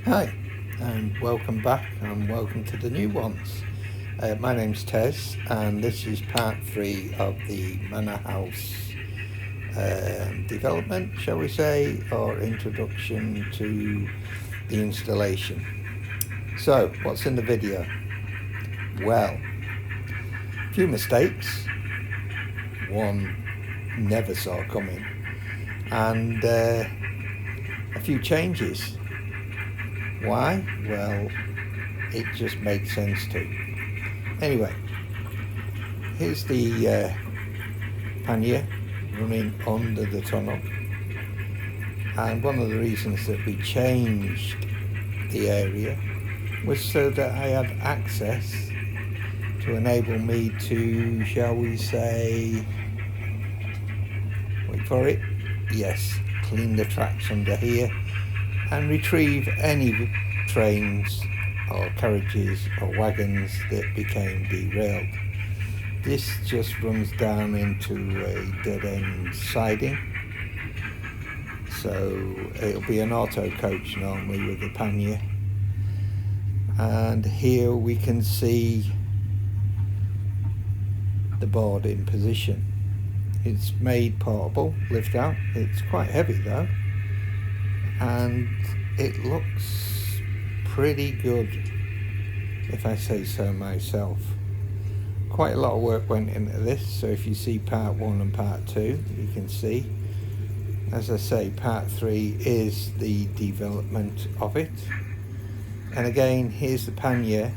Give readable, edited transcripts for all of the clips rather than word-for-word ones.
Hi, and welcome back, and welcome to the new ones. My name's Tez, and this is part 3 of the Manor House development, shall we say, or introduction to the installation. So, what's in the video? Well, a few mistakes, one never saw coming, and a few changes. Why? Well, it just made sense to. Anyway, here's the pannier running under the tunnel, and one of the reasons that we changed the area was so that I had access to enable me to, shall we say, wait for it, yes, clean the tracks under here and retrieve any trains or carriages or wagons that became derailed. This just runs down into a dead-end siding, so it'll be an auto coach normally with the pannier. And here we can see the board in position. It's made portable, lift out. It's quite heavy though, and it looks pretty good, if I say so myself. Quite a lot of work went into this, so if you see part 1 and part 2, you can see, as I say, part 3 is the development of it. And again, here's the pannier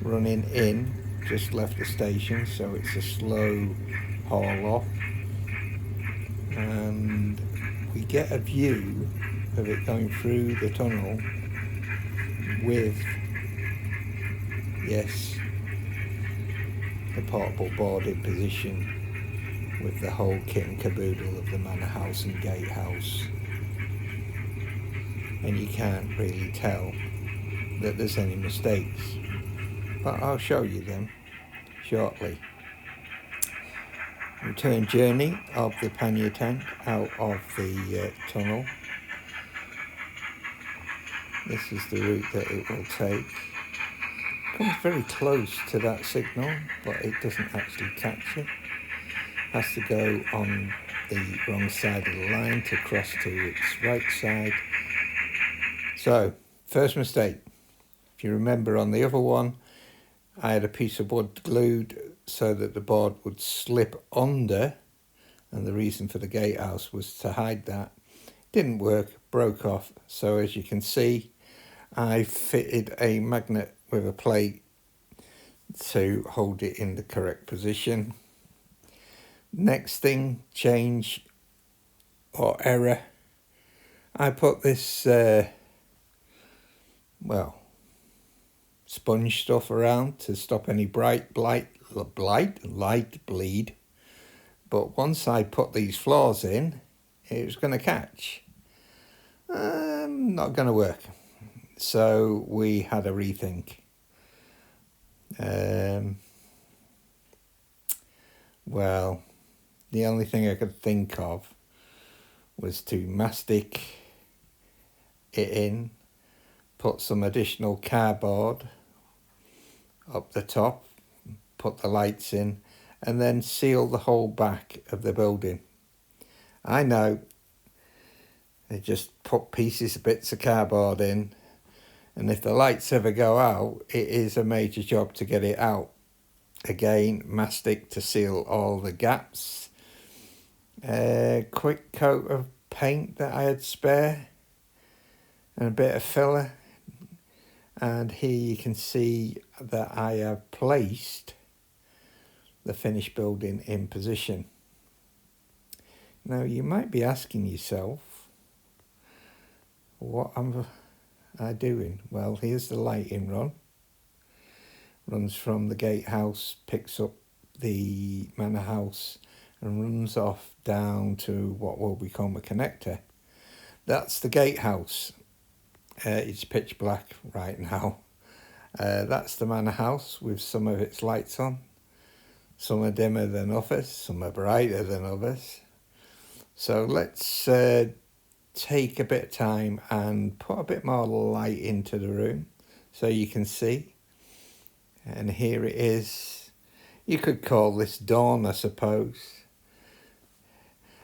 running in, just left the station, so it's a slow haul off, and we get a view of it going through the tunnel with, yes, the portable board in position with the whole kit and caboodle of the manor house and gatehouse, and you can't really tell that there's any mistakes, but I'll show you them shortly. Return journey of the pannier tank out of the tunnel. This is the route that it will take. Comes very close to that signal, but it doesn't actually catch it. Has to go on the wrong side of the line to cross to its right side. So, first mistake. If you remember on the other one, I had a piece of wood glued so that the board would slip under, and the reason for the gatehouse was to hide that. Didn't work, broke off. So as you can see, I fitted a magnet with a plate to hold it in the correct position. Next thing, change or error. I put this, sponge stuff around to stop any light bleed. But once I put these floors in, it was going to catch. Not going to work. So we had a rethink. Well, the only thing I could think of was to mastic it in, put some additional cardboard up the top, put the lights in, and then seal the whole back of the building. I know, they just put bits of cardboard in, and if the lights ever go out, it is a major job to get it out. Again, mastic to seal all the gaps. Quick coat of paint that I had spare, and a bit of filler. And here you can see that I have placed the finished building in position. Now you might be asking yourself, what am I doing? Well, here's the lighting run. Runs from the gatehouse, picks up the manor house and runs off down to what will become a connector. That's the gatehouse. It's pitch black right now. That's the manor house with some of its lights on. Some are dimmer than others, some are brighter than others. So let's take a bit of time and put a bit more light into the room so you can see. And here it is. You could call this dawn, I suppose.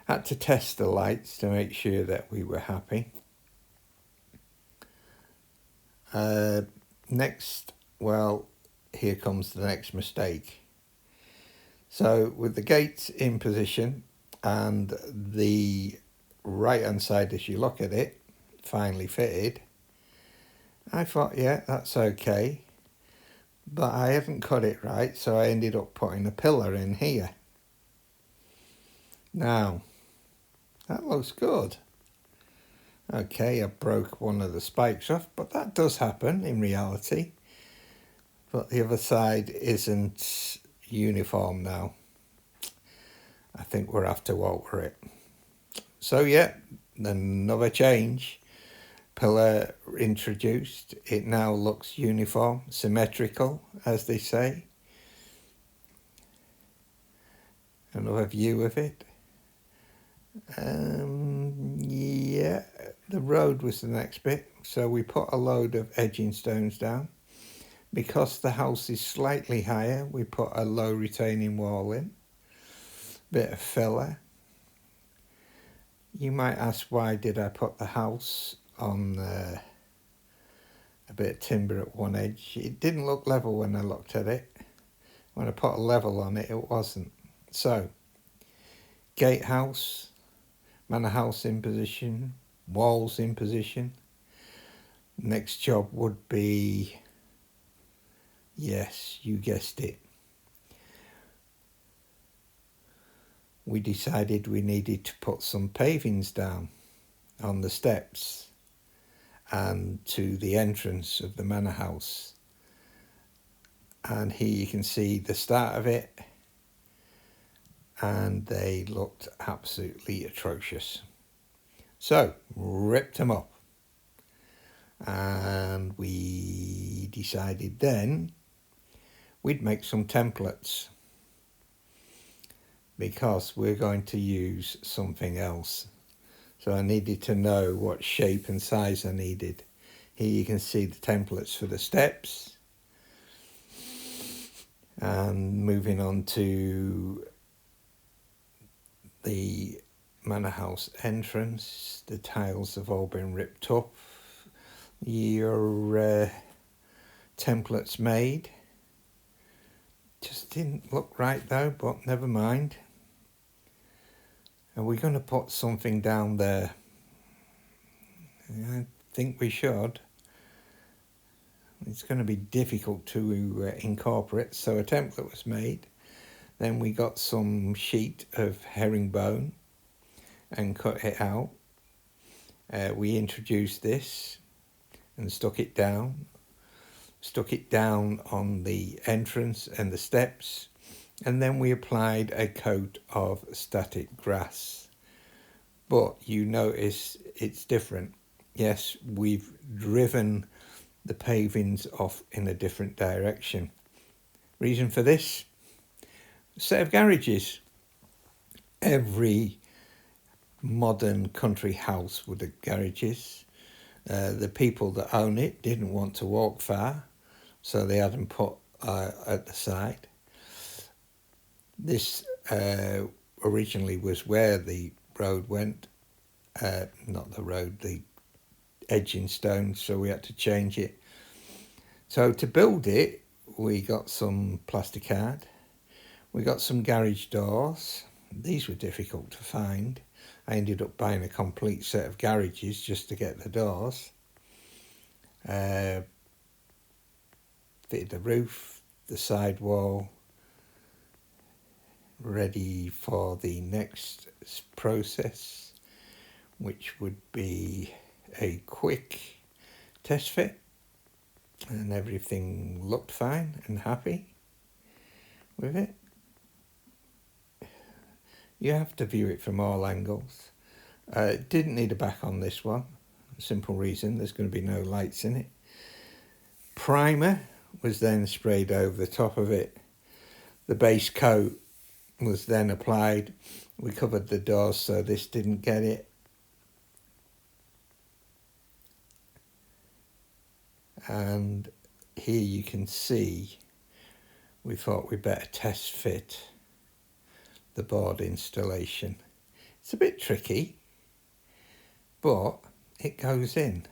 Had to test the lights to make sure that we were happy. Next, well, here comes the next mistake. So with the gates in position and the right hand side as you look at it finally fitted, I thought, yeah, that's okay, but I hadn't cut it right, so I ended up putting a pillar in here. Now that looks good. Okay, I broke one of the spikes off, but that does happen in reality. But the other side isn't uniform now. I think we'll have to alter it. So yeah, another change. Pillar introduced. It now looks uniform, symmetrical, as they say. Another view of it. Yeah, the road was the next bit. So we put a load of edging stones down. Because the house is slightly higher, we put a low retaining wall in. Bit of filler. You might ask, why did I put the house on a bit of timber at one edge? It didn't look level when I looked at it. When I put a level on it, it wasn't. So, gatehouse, manor house in position, walls in position. Next job would be, yes, you guessed it. We decided we needed to put some pavings down on the steps and to the entrance of the manor house. And here you can see the start of it, and they looked absolutely atrocious. So, ripped them up. And we decided then we'd make some templates, because we're going to use something else. So I needed to know what shape and size I needed. Here you can see the templates for the steps. And moving on to the manor house entrance, the tiles have all been ripped up. Your templates made. Just didn't look right though, but never mind. And we're going to put something down there. I think we should. It's going to be difficult to incorporate, so a template was made. Then we got some sheet of herringbone and cut it out. We introduced this and stuck it down on the entrance and the steps, and then we applied a coat of static grass. But you notice it's different. Yes, we've driven the pavings off in a different direction. Reason for this? A set of garages. Every modern country house would have garages. The people that own it didn't want to walk far, so they had them put at the side. This originally was where the road went, not the road, the edging stones, so we had to change it. So to build it, we got some plasticard, we got some garage doors. These were difficult to find. I ended up buying a complete set of garages just to get the doors. Fitted the roof, the side wall, ready for the next process, which would be a quick test fit, and everything looked fine and happy with it. You have to view it from all angles. Didn't need a back on this one. Simple reason, there's going to be no lights in it. Primer was then sprayed over the top of it. The base coat was then applied. We covered the doors so this didn't get it. And here you can see we thought we'd better test fit the board installation. It's a bit tricky, but it goes in.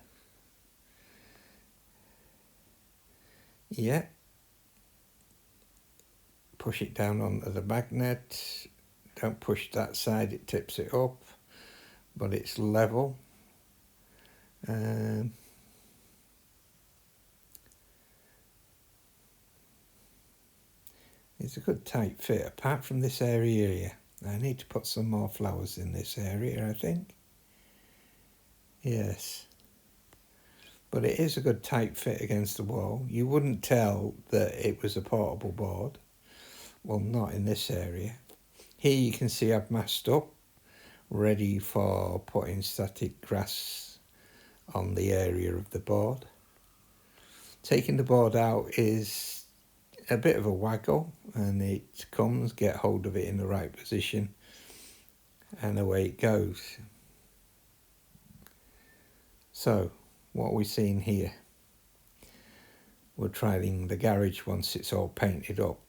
Yeah. Push it down onto the magnet. Don't push that side, it tips it up, but it's level. It's a good tight fit, apart from this area here. I need to put some more flowers in this area, I think. Yes. But it is a good tight fit against the wall. You wouldn't tell that it was a portable board. Well, not in this area. Here you can see I've masked up, ready for putting static grass on the area of the board. Taking the board out is a bit of a waggle, and it comes, get hold of it in the right position, and away it goes. So what we're seeing here, we're trying the garage once it's all painted up.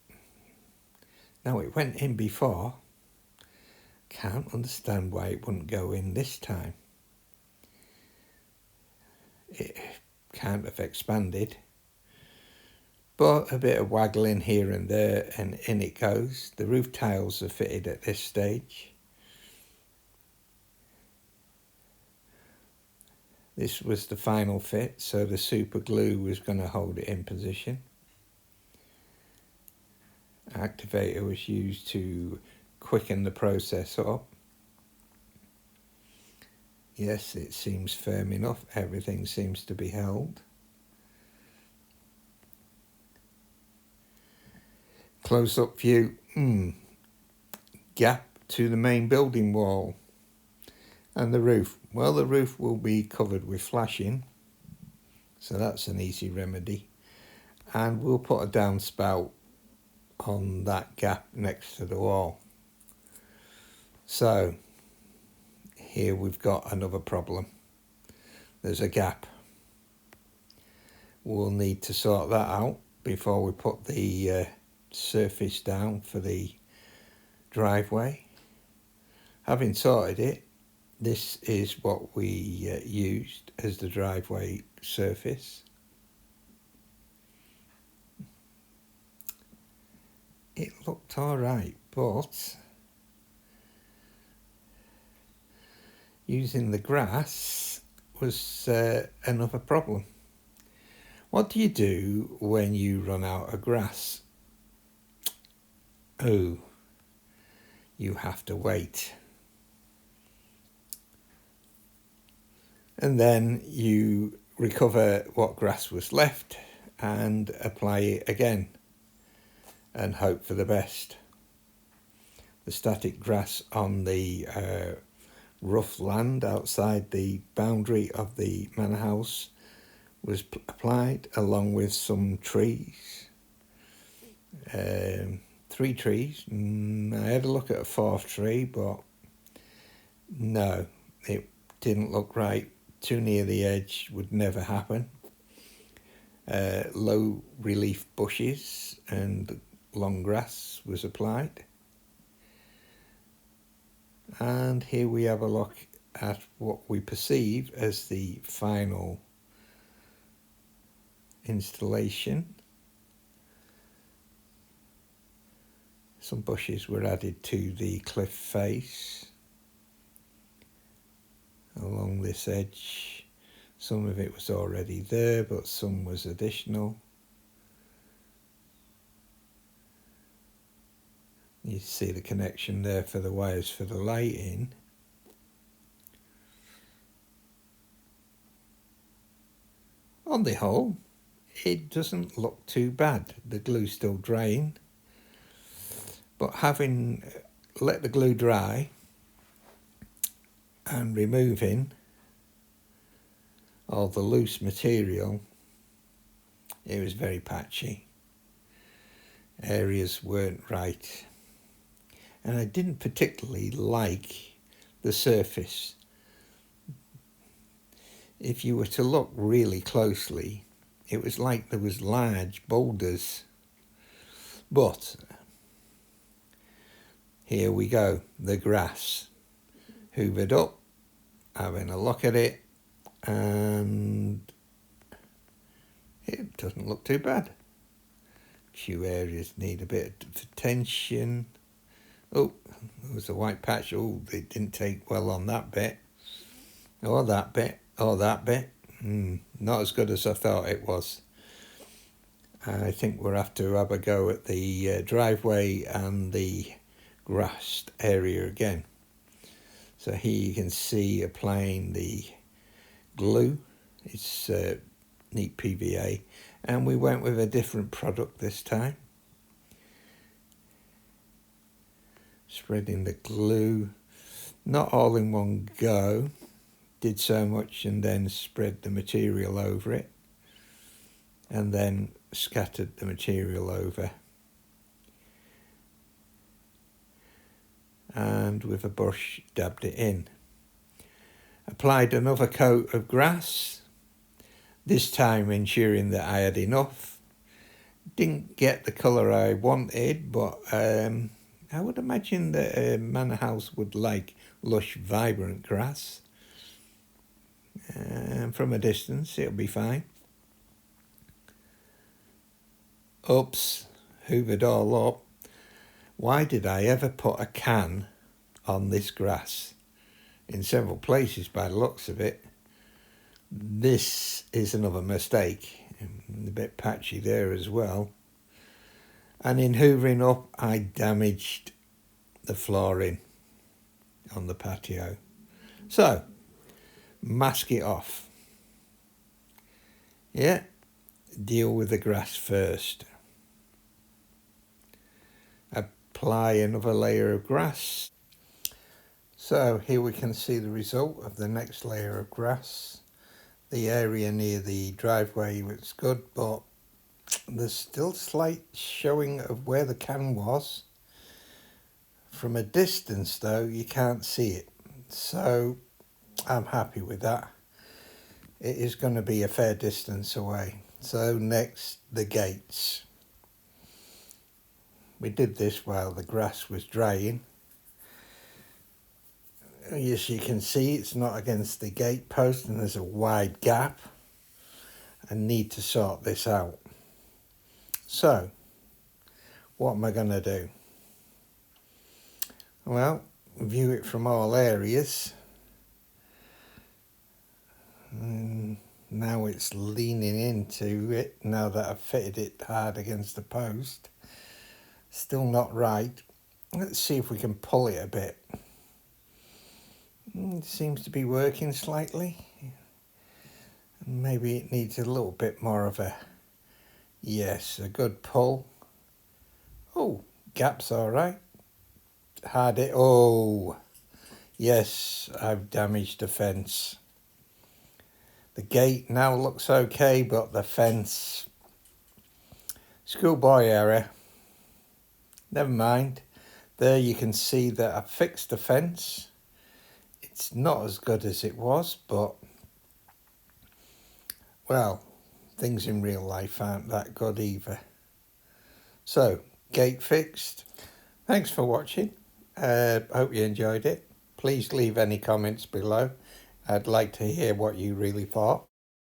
Now, it went in before, can't understand why it wouldn't go in this time. It can't have expanded, but a bit of waggling here and there and in it goes. The roof tiles are fitted at this stage. This was the final fit, so the super glue was going to hold it in position. Activator was used to quicken the process up. Yes, it seems firm enough. Everything seems to be held. Close-up view. Gap to the main building wall. And the roof. Well, the roof will be covered with flashing, so that's an easy remedy. And we'll put a downspout on that gap next to the wall. So here we've got another problem. There's a gap. We'll need to sort that out before we put the surface down for the driveway. Having sorted it, this is what we used as the driveway surface. It looked all right, but using the grass was another problem. What do you do when you run out of grass? Oh, you have to wait. And then you recover what grass was left and apply it again and hope for the best. The static grass on the rough land outside the boundary of the manor house was applied, along with some trees. 3 trees. I had a look at a 4th tree, but no, it didn't look right. Too near the edge would never happen. Low relief bushes and long grass was applied. And here we have a look at what we perceive as the final installation. Some bushes were added to the cliff face along this edge. Some of it was already there, but some was additional. You see the connection there for the wires for the lighting. On the whole, it doesn't look too bad. The glue's still drying, but having let the glue dry and removing all the loose material, it was very patchy. Areas weren't right. And I didn't particularly like the surface. If you were to look really closely, It was like there was large boulders. But here we go, the grass. Hoovered up, having a look at it, and it doesn't look too bad. A few areas need a bit of attention. Oh, there was a white patch. Oh, they didn't take well on that bit. Or that bit, or that bit. Not as good as I thought it was. I think we'll have to have a go at the driveway and the grassed area again. So here you can see applying the glue. It's neat PVA, and we went with a different product this time. Spreading the glue, not all in one go. Did so much and then spread the material over it, and then scattered the material over, and with a brush dabbed it in. Applied another coat of grass, this time ensuring that I had enough. Didn't get the colour I wanted, but I would imagine that Manor House would like lush, vibrant grass. From a distance, it'll be fine. Oops, hoovered all up. Why did I ever put a can on this grass? In several places by the looks of it. This is another mistake. A bit patchy there as well. And in hoovering up, I damaged the flooring on the patio. So, mask it off. Yeah, deal with the grass first. Apply another layer of grass. So here we can see the result of the next layer of grass. The area near the driveway looks good, but there's still slight showing of where the can was. From a distance though, you can't see it. So I'm happy with that. It is going to be a fair distance away. So next, the gates. We did this while the grass was drying. As you can see, it's not against the gate post and there's a wide gap. I need to sort this out. So, what am I going to do? Well, view it from all areas. And now it's leaning into it, now that I've fitted it hard against the post. Still not right. Let's see if we can pull it a bit. It seems to be working slightly. Maybe it needs a little bit more of a, yes, a good pull. Oh, gap's all right. Had it. Oh, yes, I've damaged the fence. The gate now looks okay, but the fence, schoolboy error. Never mind. There you can see that I fixed the fence. It's not as good as it was, but, well, things in real life aren't that good either. So, gate fixed. Thanks for watching. Hope you enjoyed it. Please leave any comments below. I'd like to hear what you really thought.